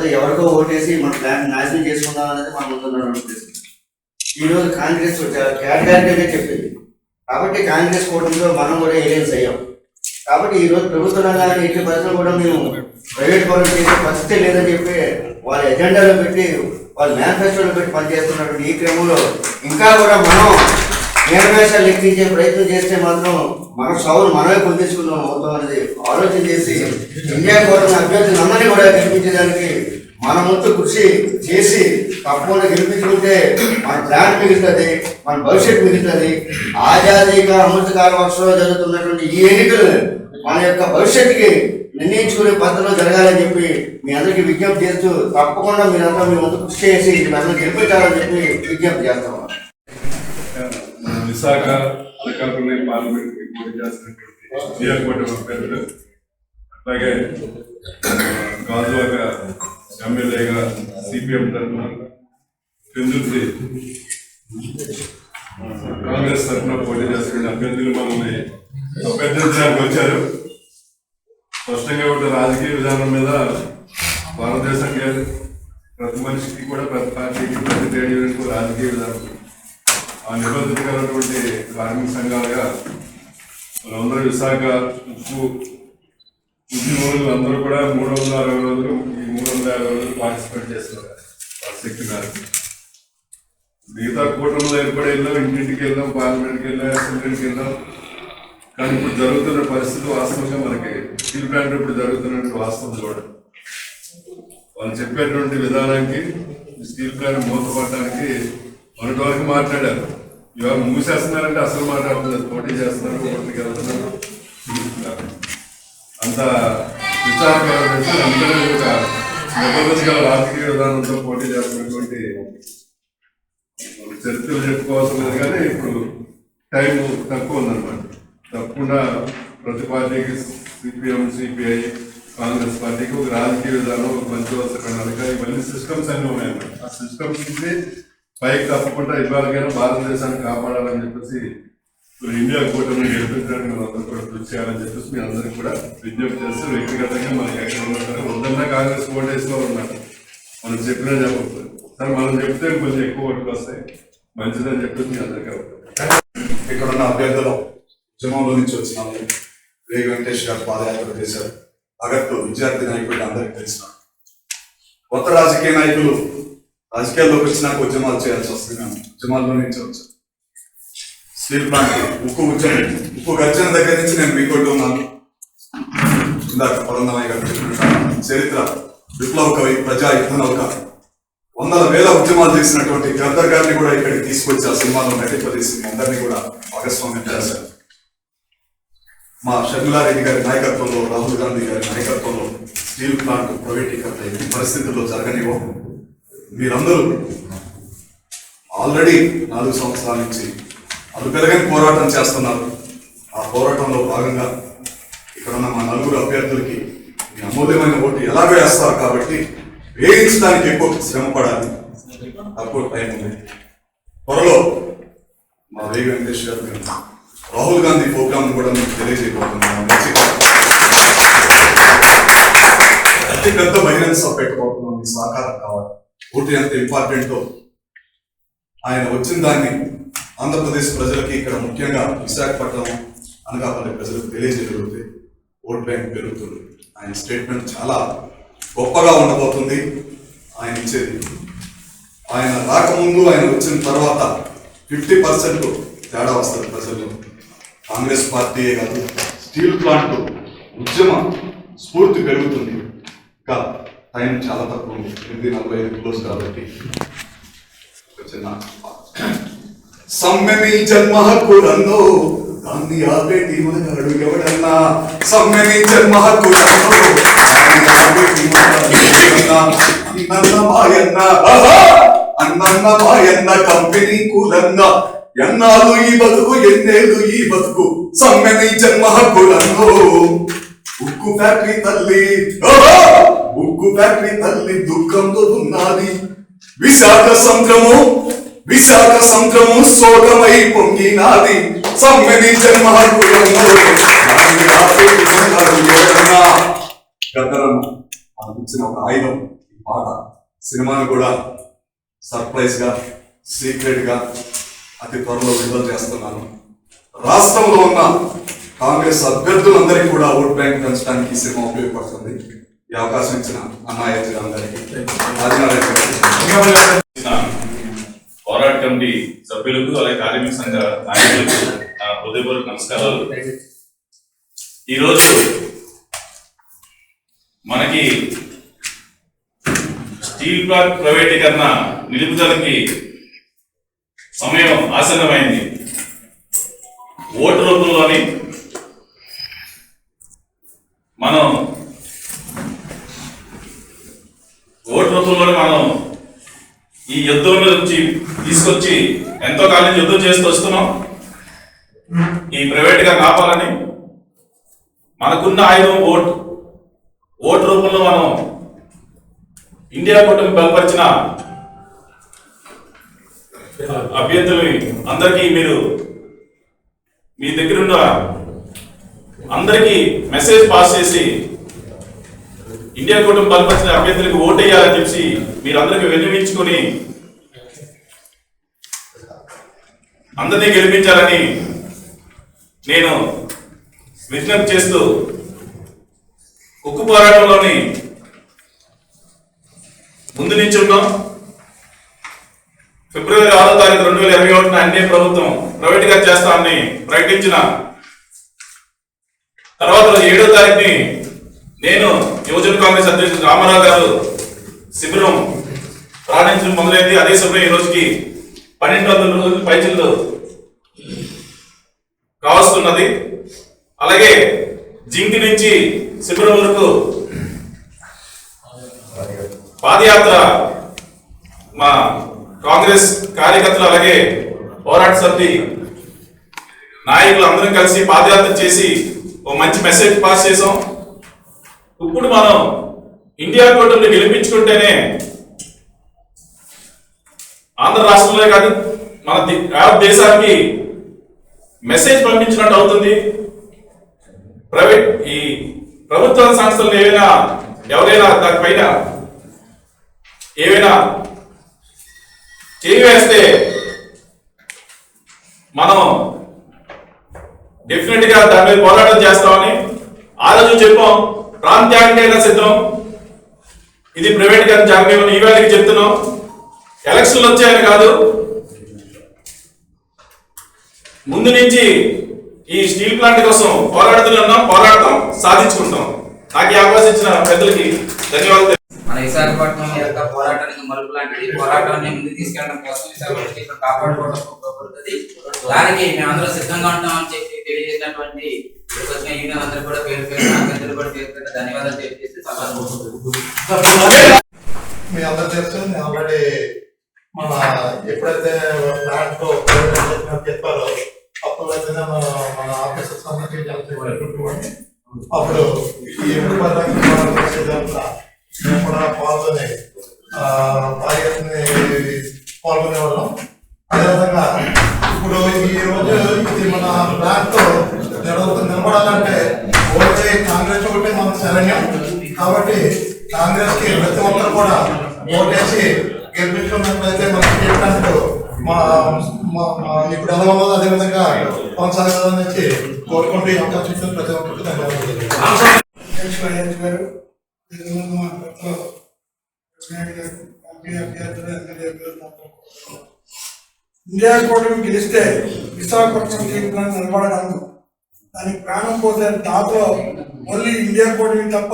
లేకపోతే ఎవరికో ఓటేసి మన ప్లాన్ నాశనం చేసుకుందాం అనేది మన ముందున్న ఉద్దేశం. ఈరోజు కాంగ్రెస్ కేటగారిగా చెప్పింది కాబట్టి కాంగ్రెస్ కూటమిలో మనం కూడా ఏరియన్స్ అయ్యాం. కాబట్టి ఈరోజు ప్రభుత్వ రంగాన్ని ఎట్టి పరిస్థితులు కూడా మేము ప్రైవేట్ పనులు చేసే పరిస్థితి లేదని చెప్పి వాళ్ళ ఎజెండాలో పెట్టి వాళ్ళ మేనిఫెస్టోలో పెట్టి పనిచేస్తున్నటువంటి ఈ క్రమంలో ఇంకా కూడా మనం మేనిఫెస్టోలు లెక్కించే ప్రయత్నం చేస్తే మాత్రం మన సౌలు మనమే పొందించుకుందాం అవుతాం అనేది ఆలోచన చేసి ఇండియా కూటమి అభ్యర్థులు అందరినీ కూడా గెలిపించడానికి మన ముందు కృషి చేసి తప్పకుండా గెలిపించుకుంటే మన ప్లాన్ మిగులుతుంది, మన భవిష్యత్తు మిగులుతుంది. ఆజాదీగా అమృతకాల వర్షంలో జరుగుతున్నటువంటి ఈ ఎన్నికలు మన యొక్క భవిష్యత్తుకి నిర్ణయించుకునే పద్ధతిలో జరగాలని చెప్పి మీ అందరికీ విజ్ఞప్తి చేస్తూ తప్పకుండా మీరంతా మీ ముందు కృషి చేసి నన్ను గెలిపించాలని చెప్పి విజ్ఞప్తి చేస్తాం. విశాఖ అనకాపల్లి పార్లమెంట్ పోటీ చేస్తున్నటువంటి జియాకోట అభ్యర్థులు, అట్లాగే గాజువాక ఎమ్మెల్యేగా సిపిఎం తరఫున పెందుర్తి కాంగ్రెస్ తరఫున పోటీ చేస్తున్న అభ్యర్థులు మనల్ని అభ్యర్థించడానికి వచ్చారు. స్పష్టంగా ఒకటి రాజకీయ విధానం మీద భారతదేశంగా ప్రతి మనిషికి కూడా ప్రతి పార్టీకి ప్రతి ట్రేడ్ యూనియన్కు రాజకీయ విధానం ఆ నిబంధనటువంటి కార్మిక సంఘాలుగా మనందరూ విశాఖ ఉక్కు ఉద్యోగులు అందరూ కూడా 360 రోజులు ఈ 350 రోజులు పార్టిసిపేట్ చేస్తున్నారు. శక్తి మేరకు మిగతా కూటమిలో ఏర్పడి వెళ్ళాం, ఇంటింటికి వెళ్ళాం, పార్లమెంట్కి వెళ్ళాం, అసెంబ్లీకి వెళ్ళాం. కానీ ఇప్పుడు జరుగుతున్న పరిస్థితి వాస్తవంగా మనకి స్టీల్ ప్లాంట్ ఇప్పుడు జరుగుతున్నటువంటి వాస్తవం చూడండి. వాళ్ళు చెప్పేటువంటి విధానానికి స్టీల్ ప్లాంట్ మూతపడటానికి మొన్నటి వరకు మాట్లాడారు. ఇవాళ మూసేస్తున్నారంటే అసలు మాట్లాడుతున్నారు, పోటీ చేస్తున్నారు, ఓట్లకి వెళ్తున్నారు. అంత విచారకరమైన అందరూ ఒక నిబంధనగా రాజకీయ విధానంతో పోటీ చేస్తున్నటువంటి చరిత్రలు చెప్పుకోవాల్సిన లేదు. కానీ ఇప్పుడు టైం తక్కువ ఉందన్నమాట. తప్పకుండా ప్రతి పార్టీకి సిపిఎం, సిపిఐ, కాంగ్రెస్ పార్టీకి ఒక రాజకీయ విధానం, ఒక మంచివలస ప్రణాళిక, ఇవన్నీ సిస్టమ్స్ అన్నీ ఉన్నాయన్నమాట. ఆ సిస్టమ్స్ నుంచి పైకి తప్పకుండా ఇవాళకైనా భారతదేశాన్ని కాపాడాలని చెప్పేసి ఇండియా కూటమిని గెలిపించడానికి మనం అందరూ కూడా కృషి చేయాలని చెప్పేసి మీ అందరికీ కూడా విజ్ఞప్తి చేస్తూ వ్యక్తిగతంగా మనకి ఎక్కడ ఉన్నారు వద్దన్నా కాంగ్రెస్ ఓటేసిన వాళ్ళు ఉన్నారు. మనం చెప్పినా చెప్పకపోతే సార్ మనం చెప్తే కొంచెం ఎక్కువ ఓట్లు వస్తాయి, మంచిదని చెప్పేసి మీ అందరికీ ఇక్కడ ఉన్న అభ్యర్థులు ఉద్యమంలో నుంచి వచ్చిన రేగు వెంకటేష్ గారు పాదయాత్ర చేశారు. అగట్టు విద్యార్థి నాయకులు అందరికీ తెలిసిన కొత్త రాజకీయ నాయకులు రాజకీయాల్లోకి వచ్చినాక ఉద్యమాలు చేయాల్సి వస్తుంది. మేము ఉద్యమాల్లో నుంచి వచ్చాం. స్టీల్ ప్లాంట్ ఉక్కు ఉద్యమం, ఉక్కు గర్జన దగ్గర నుంచి నేను మీకొట్టు ఉన్నాను. ఇందాక పరందమయ్య గారు చెప్పిన చరిత్ర, విప్లవ కవి, ప్రజా యుద్ధ నౌక, వందల వేల ఉద్యమాలు చేసినటువంటి గద్దర్ గారిని కూడా ఇక్కడికి తీసుకొచ్చి ఆ సినిమాలో నటింపజేసి అందరినీ కూడా భాగస్వామ్యం చేశారు. మా షర్మిలారెడ్డి గారి నాయకత్వంలో, రాహుల్ గాంధీ గారి నాయకత్వంలో స్టీల్ ప్లాంట్ ప్రైవేటీకరణ ఎన్ని పరిస్థితుల్లో జరగనివో. మీరందరూ ఆల్రెడీ 4 సంవత్సరాల నుంచి పెరగని పోరాటం చేస్తున్నారు. ఆ పోరాటంలో భాగంగా ఇక్కడ ఉన్న మా 4 అభ్యర్థులకి మీ అమూల్యమైన ఓటు ఎలాగో వేస్తారు కాబట్టి వేయించడానికి ఎక్కువ శ్రమ పడాలి. తక్కువ టైం ఉంది. త్వరలో మా రేగు వెంకటేష్ గారు రాహుల్ గాంధీ ప్రోగ్రామ్ కూడా మీకు తెలియజేయబోతున్నాను. అతి పెద్ద బహిరంగ సభ పెట్టబోతున్నాం. మీ సహకారం కావాలి. ఓటు ఎంత ఇంపార్టెంటో ఆయన వచ్చిన దాన్ని ఆంధ్రప్రదేశ్ ప్రజలకి, ఇక్కడ ముఖ్యంగా విశాఖపట్నం, అనకాపల్లి ప్రజలకు తెలియజేయగలిగితే ఓట్ బ్యాంక్ పెరుగుతుంది. ఆయన స్టేట్మెంట్ చాలా గొప్పగా ఉండబోతుంది. ఆయన ఇచ్చేది ఆయన రాకముందు, ఆయన వచ్చిన తర్వాత 50% తేడా వస్తుంది ప్రజల్లో. కాంగ్రెస్ పార్టీయే కాదు, స్టీల్ ప్లాంట్ ఉద్యమ స్ఫూర్తి పెరుగుతుంది. ఇంకా టైం చాలా తక్కువ ఉంది, 8:45 క్లోజ్ కాబట్టి ఒక చిన్న సమ్మెని జన్మ హక్కులన్నో దాన్ని ఆపేటి మనగాడు ఎవడన్నా. సమ్మెని జన్మ హక్కులన్నో దాన్ని ఆపేటి అన్నన్న మాయన్న కంపెనీ కూలన్నా. ఎన్నాళ్ళు ఈ బతుకు, ఎన్నేళ్ళు ఈ బతుకు, సమ్మెని జన్మ హక్కులన్నో. ఉక్కు ఫ్యాక్టరీ తల్లి, ఉక్కు ఫ్యాక్టరీ తల్లి దుఃఖంతో ఉన్నది. విశాఖ సంద్రము శోకమై పొంగినాది. సమ్మెని జన్మ హక్కులన్నో గద్దరన్న మనకు ఇచ్చిన ఒక ఆయుధం పాట సినిమాను కూడా సర్ప్రైజ్ గా సీక్రెట్ గా అతి త్వరలో విడుదల చేస్తున్నాను. రాష్ట్రంలో ఉన్న కాంగ్రెస్ అభ్యర్థులందరికీ కూడా ఓట్ బ్యాంక్ పెంచడానికి ఈ సినిమా ఉపయోగపడుతుంది. ఈ అవకాశం ఇచ్చిన అమ్మాయిలందరికీ పోరాట కమిటీ సభ్యులకు అలాగే కార్మిక సంఘ నాయకులకు నా హృదయపూర్వక నమస్కారాలు. ఈరోజు మనకి స్టీల్ ప్లాంట్ ప్రైవేటీకరణ నిలుపుదలకి సమయం ఆసన్నమైంది. ఓటు రూపంలోని మనం ఈ యుద్ధం నుంచి తీసుకొచ్చి ఎంతో కాలం యుద్ధం చేస్తూ వస్తున్నాం. ఈ ప్రైవేట్ గా కాపాలని మనకున్న ఆయుధం ఓటు రూపంలో మనం ఇండియా కూటమి బలపరిచిన అభ్యర్థులని అందరికీ మీరు మీ దగ్గరున్న అందరికీ మెసేజ్ పాస్ చేసి ఇండియా కూటమి బలపరిచిన అభ్యర్థులకు ఓటు వేయాలని చెప్పి మీరందరికీ విన్నవించుకొని అందరినీ గెలిపించాలని నేను విజ్ఞప్తి చేస్తూ ఉక్కు పోరాటంలోని ముందు నుంచి ఉన్నాం. ఫిబ్రవరి 6వ తారీఖు 2021 ఎన్డీఏ ప్రభుత్వం ప్రైవేట్ గా చేస్తామని ప్రకటించిన తర్వాత 7వ తారీఖుని నేను యువజన కాంగ్రెస్ అధ్యక్షుడు రామారావు గారు శిబిరం ప్రారంభించడం మొదలైంది. అదే సమయం ఈ రోజుకి 1200 రోజులు పైచిల్లు కావస్తున్నది. అలాగే జింకి నుంచి శిబిరం వరకు పాదయాత్ర మా కాంగ్రెస్ కార్యకర్తలు అలాగే పోరాట సమితి నాయకులు అందరం కలిసి పాదయాత్ర చేసి ఓ మంచి మెసేజ్ పాస్ చేసాం. ఇప్పుడు మనం ఇండియా కూటమిని గెలిపించుకుంటేనే ఆంధ్ర రాష్ట్రంలో కాదు మన దేశానికి మెసేజ్ పంపించినట్టు అవుతుంది. ఈ ప్రభుత్వ సంస్థలు ఎవరైనా దానిపైన ఏవైనా చేయివేస్తే మనం డెఫినెట్ గా దాని మీద పోరాటం చేస్తామని ఆ రోజు చెప్పాం. ప్రాంత్యానికైనా సిద్ధం, ఇది ప్రైవేట్ గా జరగని ఈవేళకి చెప్తున్నాం. ఎలక్షన్లు వచ్చాయని కాదు, ముందు నుంచి ఈ స్టీల్ ప్లాంట్ కోసం పోరాడుతున్నాం, పోరాడతాం, సాధించుకుంటాం. నాకు ఈ అవకాశం ఇచ్చిన పెద్దలకి ధన్యవాదాలు. మన విశాఖపట్నం యొక్క పోరాటానికి మలుపు లాంటిది. పోరాటాన్ని ముందుకు తీసుకెళ్ళడం కోసం విశాఖపట్నం ఇక్కడ కాపాడుకోవడం ఉపయోగపడుతుంది. దానికి మేమందరం సిద్ధంగా ఉంటామని చెప్పి తెలియజేసినటువంటి యూనియన్ అందరూ కూడా పేరు పేరు కూడా పేరు ధన్యవాదాలు తెలియజేసి మీ అందరూ తెలుస్తుంది. ఆల్రెడీ మన ఎప్పుడైతే ప్లాంట్ చెప్పారో అప్పుడైతేనే మన ఆఫీసర్ సంబంధించి అప్పుడు ఈ ఎప్పుడు మేము కూడా పాల్గొనేవాళ్ళం. అదేవిధంగా ఇప్పుడు ఈ రోజు ఇది మన ప్లాంట్ నిలబడాలంటే ఓటే కాంగ్రెస్ ఒకటి మన శరణ్యం. కాబట్టి కాంగ్రెస్ కి ప్రతి ఒక్కరు కూడా ఓటేసి గెలిపించుకున్నట్లయితే మన స్టేట్ ఇప్పుడు ఎలా ఉన్నదో అదేవిధంగా కొనసాగాలని వచ్చి కోరుకుంటూ ఈ అవకాశం ఇచ్చిన ప్రతి ఒక్కరికి ధన్యవాదాలు. ఇండియా కూటమి గెలిస్తే విశాఖపట్నం తీర్పులను నిలబడగలదు. దానికి ప్రాణం పోతే టాప్లో ఓన్లీ ఇండియా కూటమి తప్ప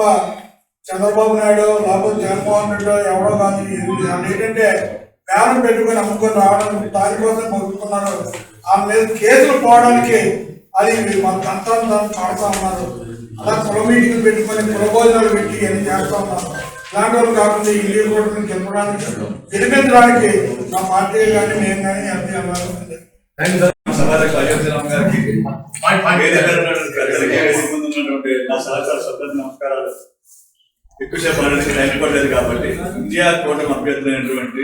చంద్రబాబు నాయుడు లేకపోతే జగన్మోహన్ రెడ్డి ఎవరో కానీ ఏంటంటే బ్యానం పెట్టుకొని అమ్ముకొని రావడం దానికోసం మొక్కుతున్నారు. ఆ మీద కేసులు పోవడానికి అది మన తంత్రాన్ని దాన్ని పాడుతూ ఉన్నారు. అలా కుల మీటింగ్ పెట్టుకొని కుల భోజనాలు పెట్టి అన్ని చేస్తూ ఉన్నారు. ఇలాంటి వాళ్ళు కాకుండా ఇండియా కూటమిని గెలిపించడానికి మా పార్టీ కానీ మేము కానీ అన్ని అన్నారు. నమస్కారాలు. ఎక్కువసేపు టైం పడలేదు కాబట్టి ఇండియా కూటమి అభ్యర్థులైనటువంటి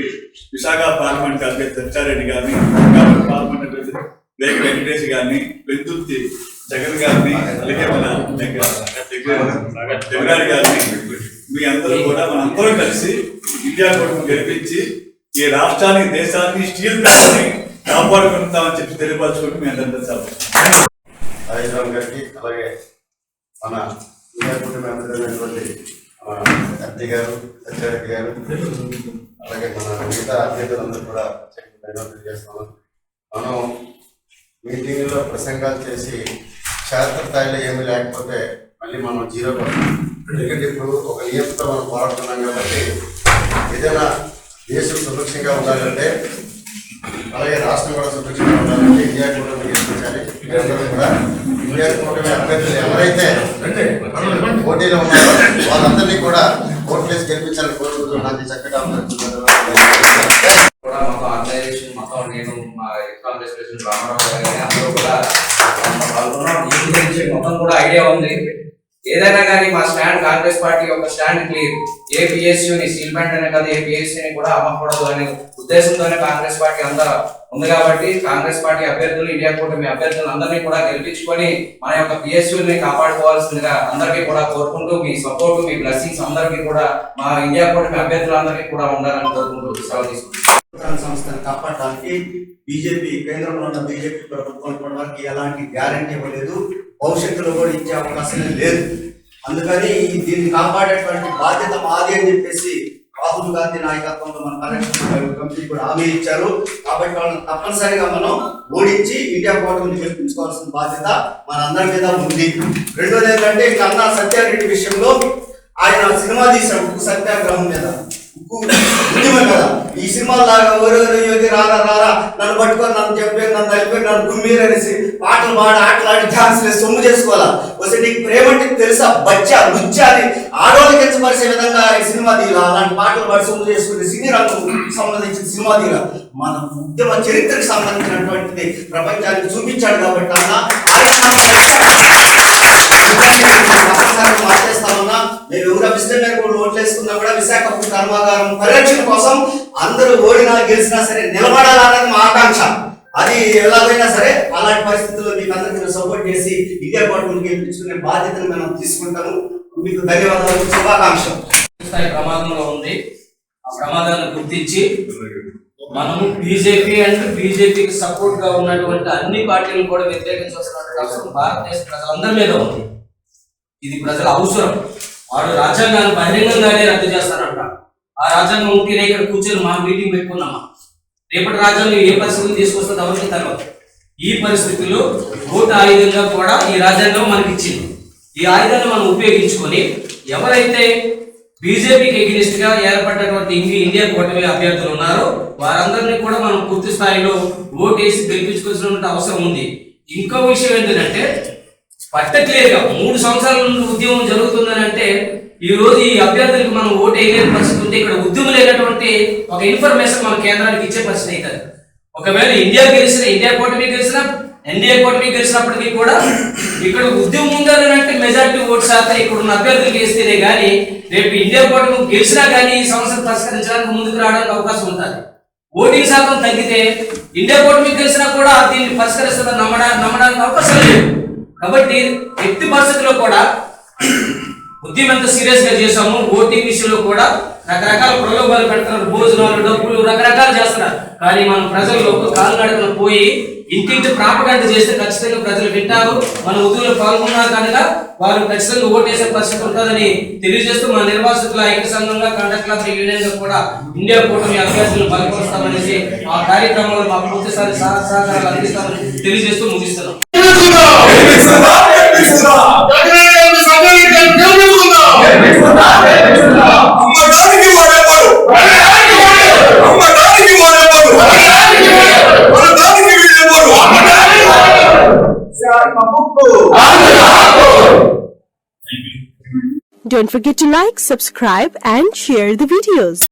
విశాఖ పార్లమెంట్ అభ్యర్థి దచ్చారెడ్డి గారిని, పార్లమెంట్ అభ్యర్థి వేగ వెంకటేష్ గారిని, వెంతుర్తి జగన్ గారిని, అలాగే మన జగన్ గారిని మీ అందరూ కూడా మనందరం కలిసి ఇండియా కూటమి గెలిపించి ఈ రాష్ట్రానికి దేశానికి స్టీల్ ప్లాంట్ని కాపాడుకుంటామని చెప్పి తెలియపరచుకుంటూ మీ అందరితో సెలవు. రాజేశ్వరం గారికి అలాగే మన ఇండియా కూటమి అభ్యర్థులైనటువంటి ఎంపీ గారు సత్యారెడ్డి గారు అలాగే మన మిగతా అభ్యర్థులందరూ కూడా ధన్యవాదాలు చేస్తున్నాం. మనం మీటింగ్లో ప్రసంగాలు చేసి క్షేత్రస్థాయిలో ఏమీ లేకపోతే మళ్ళీ మనం జీరో పడతాం. ఎందుకంటే ఇప్పుడు ఒక నియమంతో మనం పోరాడుతున్నాం కాబట్టి ఏదైనా దేశం సురక్షంగా ఉండాలంటే అలాగే రాష్ట్రం కూడా సురక్షంగా ఉండాలంటే ఇండియా కూటమి గెలిపించాలి. మీరందరూ కూడా ఇండియా కూటమి అభ్యర్థులు ఎవరైతే పోటీలో ఉన్నారో వాళ్ళందరినీ కూడా ఓట్లేసి గెలిపించాలని కోరుకుంటున్నాను. చక్కగా కూడా మొత్తం ఆర్గనైజేషన్ మొత్తం నేను మా కాంగ్రెస్ ప్రెసిడెంట్ రామారావు గారి అందరూ కూడా పాల్గొన్నాం. ఈ గురించి మొత్తం కూడా ఐడియా ఉంది. ఏదైనా కానీ మా స్టాండ్ కాంగ్రెస్ పార్టీ యొక్క స్టాండ్ క్లియర్. ఏ పిఎస్యుని స్టీల్ ప్లాంట్ అనే కాదు, ఏ పిఎస్యుని కూడా అమ్మకూడదు అనే ఉద్దేశంతోనే కాంగ్రెస్ పార్టీ అంతా ఉంది. కాబట్టి కాంగ్రెస్ పార్టీ అభ్యర్థులు ఇండియా కూటమి అభ్యర్థులు అందరినీ కూడా గెలిపించుకొని మన యొక్క పిఎస్యుని కాపాడుకోవాల్సిందిగా అందరికీ కూడా కోరుకుంటూ మీ సపోర్ట్ మీ బ్లెస్సింగ్స్ అందరికీ కూడా మా ఇండియా కూటమి అభ్యర్థులందరికీ కూడా ఉండాలని కోరుకుంటూ సెలవు తీసుకుంటాం. సంస్థను కాపాడడానికి బీజేపీ కేంద్రంలో ఉన్న బీజేపీ ప్రభుత్వం కూడా ఎలాంటి గ్యారంటీ ఇవ్వలేదు, భవిష్యత్తులో కూడా ఇచ్చే అవకాశం లేదు. అందుకని దీన్ని కాపాడేటువంటి బాధ్యత మాది అని చెప్పేసి రాహుల్ గాంధీ నాయకత్వంలో మన కనెక్షన్ కమిటీ కూడా హామీ ఇచ్చారు. కాబట్టి వాళ్ళని తప్పనిసరిగా మనం ఓడించి ఇండియా కూటమిని గెలిపించుకోవాల్సిన బాధ్యత మన అందరి మీద ఉంది. రెండోది ఏంటంటే ఇంకా అన్నా సత్యారెడ్డి విషయంలో ఆయన సినిమా తీశాడు ఉక్కు సత్యాగ్రహం మీద, ఉక్కు ఉద్యమం కదా. ఈ సినిమా లాగా ఎవరెవరు యోగి రారా రారా నన్ను పట్టుకొని నన్ను చెప్పి నన్ను అయిపోయి నన్ను గుమ్మీరు అనేసి పాటలు పాడి ఆటలాడి డాన్స్ వేసి సొమ్ము చేసుకోవాలా. వస్తే నీకు ప్రేమంటే తెలుసా బచ్చా రుచ్చా అని ఆడవాళ్ళకి కించపరిచే విధంగా ఈ సినిమా తీరా, అలాంటి పాటలు పాడి సొమ్ము చేసుకునే సినీ రంగం సంబంధించిన సినిమా తీరా మన ఉద్యమ చరిత్రకు సంబంధించినటువంటిది ప్రపంచానికి చూపించాడు. కాబట్టి అన్న మార్చేస్తామన్నా మేము ఎవరు అభిష్టం మీద కూడా ఓట్లేసుకున్నా కూడా విశాఖ కర్మాగారం పరిరక్షణ కోసం అందరూ ఓడినా గెలిచినా సరే నిలబడాలన్నది మా ఆకాంక్ష. అది ఎలాగైనా సరే అలాంటి పరిస్థితుల్లో మీకు అందరికీ సపోర్ట్ చేసి ఇండియా కూటమిని గెలిపించుకునే బాధ్యతను మనం తీసుకుంటాము. మీకు ధన్యవాదాలు, శుభాకాంక్షలు. స్థాయి ప్రమాదంలో ఉంది. ఆ ప్రమాదాన్ని గుర్తించి మనము బీజేపీ అండ్ బీజేపీకి సపోర్ట్ గా ఉన్నటువంటి అన్ని పార్టీలను కూడా వ్యతిరేకించాల్సినటువంటి అవసరం భారతదేశ ప్రజలందరి మీద ఉంది. ఇది ప్రజల అవసరం. వాడు రాజ్యాంగాన్ని బహిరంగంగానే రద్దు చేస్తారంట. ఆ రాజ్యాంగం ఉంటేనే ఇక్కడ కూర్చొని మా మీటింగ్ పెట్టుకున్నామా. రేపటి రాజ్యాంగం ఏ పరిస్థితులు తీసుకొస్తుందో ఎవరికి తెలియదు. ఈ పరిస్థితుల్లో ఓటు ఆయుధంగా కూడా ఈ రాజ్యాంగం మనకి ఇచ్చింది. ఈ ఆయుధాన్ని మనం ఉపయోగించుకొని ఎవరైతే బీజేపీకి ఎగ్నిస్ట్ గా ఏర్పడినటువంటి ఇండియా కూటమి అభ్యర్థులు ఉన్నారో వారందరినీ కూడా మనం పూర్తి స్థాయిలో ఓటేసి గెలిపించుకోవాల్సిన అవసరం ఉంది. ఇంకో విషయం ఏంటంటే పర్టిక్యులర్ గా 3 సంవత్సరాల నుండి ఉద్యమం జరుగుతుందని అంటే ఈ రోజు ఈ అభ్యర్థులకు మనం ఓటు వేయలేని పరిస్థితి ఉంటే ఇక్కడ ఉద్యమం లేనటువంటి ఒక ఇన్ఫర్మేషన్ మన కేంద్రానికి ఇచ్చే పరిస్థితి అవుతుంది. ఒకవేళ ఇండియా కూటమి గెలిచినప్పటికీ కూడా ఇక్కడ ఉద్యమం ఉందని అంటే మెజార్టీ ఓటు శాతం ఇక్కడ ఉన్న అభ్యర్థులకు వేస్తేనే కానీ రేపు ఇండియా కూటమి గెలిచినా కానీ ఈ సమస్యను పరిష్కరించడానికి ముందుకు రావడానికి అవకాశం ఉంటుంది. ఓటింగ్ శాతం తగ్గితే ఇండియా కూటమి గెలిచినా కూడా దీన్ని పరిష్కరిస్తుందని నమ్మడానికి అవకాశం లేదు. కాబట్టి ఎట్టి పరిస్థితుల్లో కూడా ఉద్యమం ఎంత సీరియస్ గా చేశాము. ఓటింగ్ విషయంలో కూడా రకరకాల ప్రలోభాలు పెడుతున్నారు, భోజనాలు డబ్బులు రకరకాలు చేస్తున్నారు. కానీ మనం ప్రజల్లోకి కాలినడకన పోయి ఇంటింటి ప్రాపగండ చేస్తే ఖచ్చితంగా ప్రజలు వింటారు. మన ఉద్యమంలో పాల్గొన్నారు కనుక వారు ఖచ్చితంగా ఓటేసే పరిస్థితి ఉంటుందని తెలియజేస్తూ మన నిర్వాసితుల ఐక్య సంఘంగా కండక్టర్ యూనియన్ గా కూడా ఇండియా కూటమి అభ్యర్థులను బలపరుస్తామనేసి ఆ కార్యక్రమంలో మా పూర్తి సహకారాలు అందిస్తామని తెలియజేస్తూ ముగిస్తున్నాం. Don't forget to like, subscribe and share the videos.